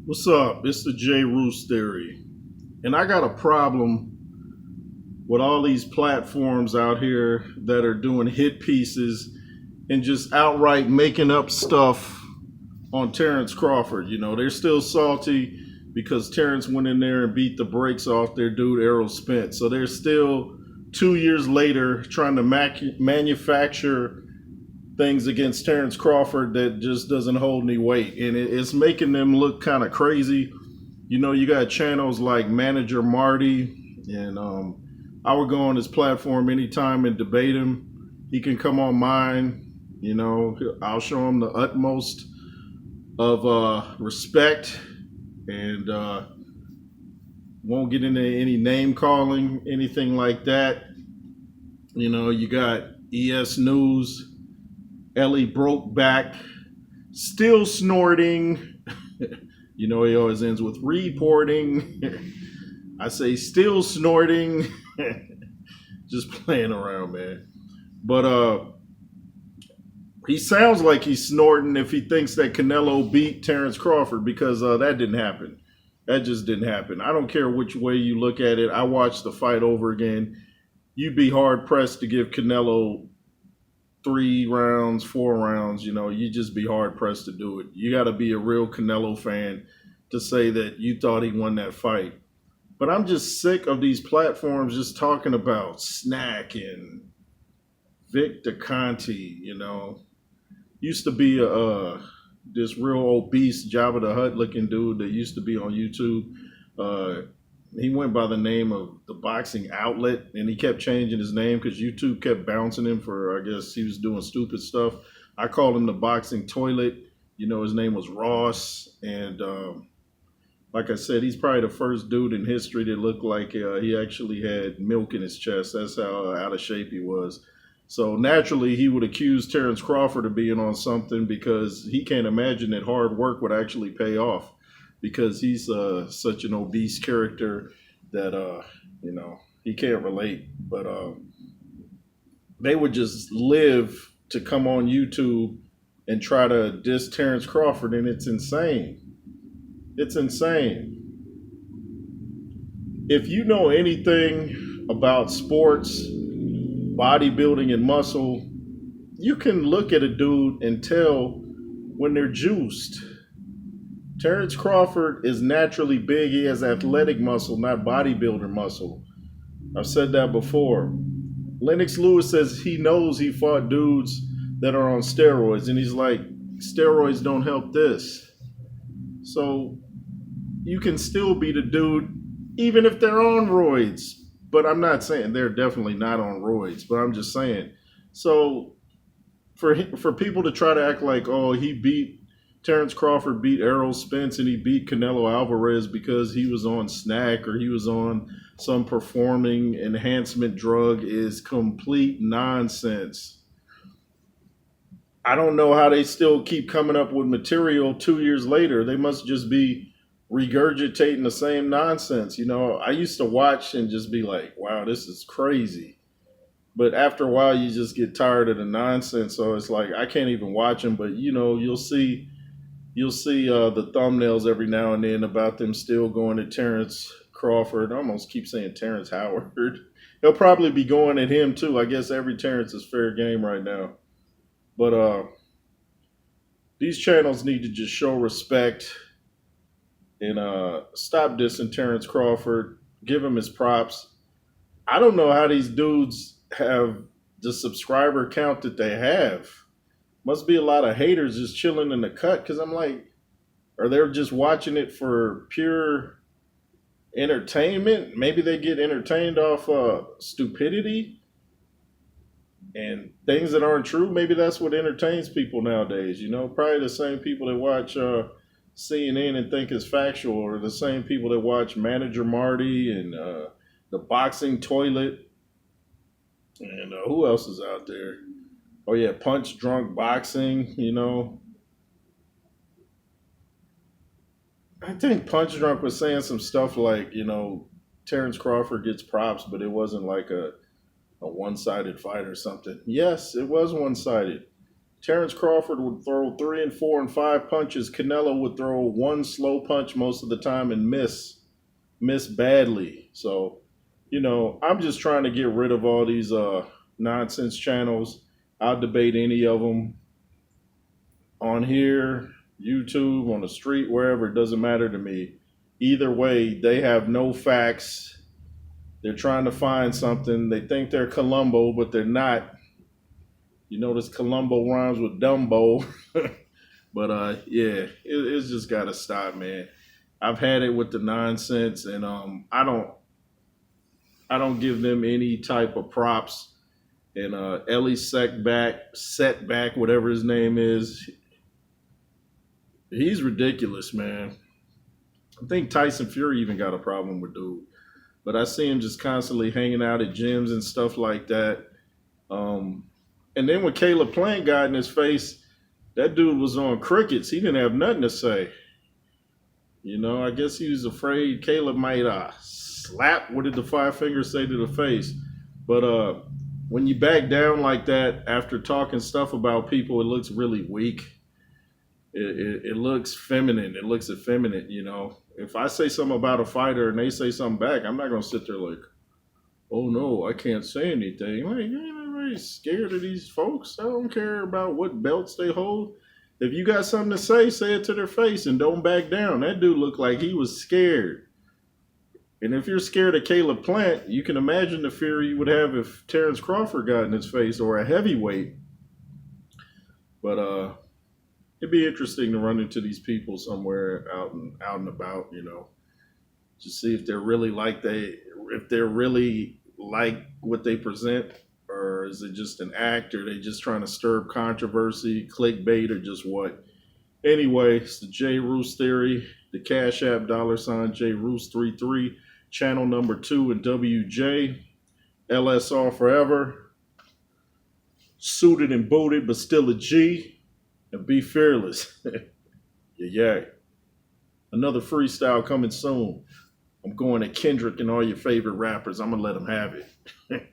What's up? It's the J. Roos theory. And I got a problem with all these platforms out here that are doing hit pieces and just outright making up stuff on Terence Crawford. They're still salty because Terence went in there and beat the brakes off their dude Errol Spence. So they're still 2 years later trying to manufacture things against Terence Crawford that just doesn't hold any weight. And it's making them look kind of crazy. You got channels like Manager Marty, and I would go on his platform anytime and debate him. He can come on mine. I'll show him the utmost of respect and won't get into any name calling, anything like that. You got ES News, Ellie Brokeback, still snorting. He always ends with reporting. I say still snorting. Just playing around, man. But he sounds like he's snorting if he thinks that Canelo beat Terence Crawford because that didn't happen. That just didn't happen. I don't care which way you look at it. I watched the fight over again. You'd be hard pressed to give Canelo 3 rounds, 4 rounds. You just be hard pressed to do it. You got to be a real Canelo fan to say that you thought he won that fight. But I'm just sick of these platforms just talking about Snack and Vic DeConte. Used to be this real obese Jabba the Hutt looking dude that used to be on YouTube. He went by the name of the Boxing Outlet, and he kept changing his name because YouTube kept bouncing him for, I guess, he was doing stupid stuff. I called him the Boxing Toilet. His name was Ross, and like I said, he's probably the first dude in history that looked like he actually had milk in his chest. That's how out of shape he was. So naturally, he would accuse Terence Crawford of being on something because he can't imagine that hard work would actually pay off because he's such an obese character that, he can't relate. But they would just live to come on YouTube and try to diss Terence Crawford, and it's insane. It's insane. If you know anything about sports, bodybuilding, and muscle, you can look at a dude and tell when they're juiced. Terence Crawford is naturally big. He has athletic muscle, not bodybuilder muscle. I've said that before. Lennox Lewis says he knows he fought dudes that are on steroids, and he's like, steroids don't help this. So you can still beat a dude even if they're on roids. But I'm not saying they're definitely not on roids, but I'm just saying. So for people to try to act like, oh, Terence Crawford beat Errol Spence and he beat Canelo Alvarez because he was on snack or he was on some performing enhancement drug is complete nonsense. I don't know how they still keep coming up with material 2 years later. They must just be regurgitating the same nonsense. I used to watch and just be like, wow, this is crazy. But after a while, you just get tired of the nonsense. So it's like, I can't even watch them. But, you'll see the thumbnails every now and then about them still going at Terence Crawford. I almost keep saying Terrence Howard. They'll probably be going at him too. I guess every Terrence is fair game right now. But these channels need to just show respect and stop dissing Terence Crawford. Give him his props. I don't know how these dudes have the subscriber count that they have. Must be a lot of haters just chilling in the cut because I'm like, are they just watching it for pure entertainment? Maybe they get entertained off stupidity and things that aren't true. Maybe that's what entertains people nowadays. Probably the same people that watch CNN and think it's factual, or the same people that watch Manager Marty and the Boxing Toilet. And who else is out there? Oh, yeah, Punch Drunk Boxing, I think Punch Drunk was saying some stuff like, Terence Crawford gets props, but it wasn't like a one-sided fight or something. Yes, it was one-sided. Terence Crawford would throw 3 and 4 and 5 punches. Canelo would throw one slow punch most of the time and miss badly. So, I'm just trying to get rid of all these nonsense channels. I'll debate any of them on here, YouTube, on the street, wherever. It doesn't matter to me. Either way, they have no facts. They're trying to find something. They think they're Columbo, but they're not. You notice Columbo rhymes with Dumbo. But yeah, it's just got to stop, man. I've had it with the nonsense, and I don't give them any type of props. And Ellie setback, whatever his name is, he's ridiculous, man. I think Tyson Fury even got a problem with dude, but I see him just constantly hanging out at gyms and stuff like that. And then when Caleb Plant got in his face, that dude was on crickets. He didn't have nothing to say. I guess he was afraid Caleb might slap. What did the five fingers say to the face? But when you back down like that after talking stuff about people, it looks really weak. It looks feminine. It looks effeminate, If I say something about a fighter and they say something back, I'm not going to sit there like, oh no, I can't say anything. Like, ain't nobody scared of these folks. I don't care about what belts they hold. If you got something to say it to their face and don't back down. That dude looked like he was scared. And if you're scared of Caleb Plant, you can imagine the fear you would have if Terence Crawford got in his face or a heavyweight. But it'd be interesting to run into these people somewhere out and about, to see if they're really like what they present, or is it just an act, or they just trying to stir up controversy, clickbait, or just what? Anyway, it's the J Roos Theory, the Cash App $J Roos 33, channel number 2 in WJ, LSR forever, suited and booted, but still a G, and be fearless. Yeah. Another freestyle coming soon. I'm going at Kendrick and all your favorite rappers. I'm going to let them have it.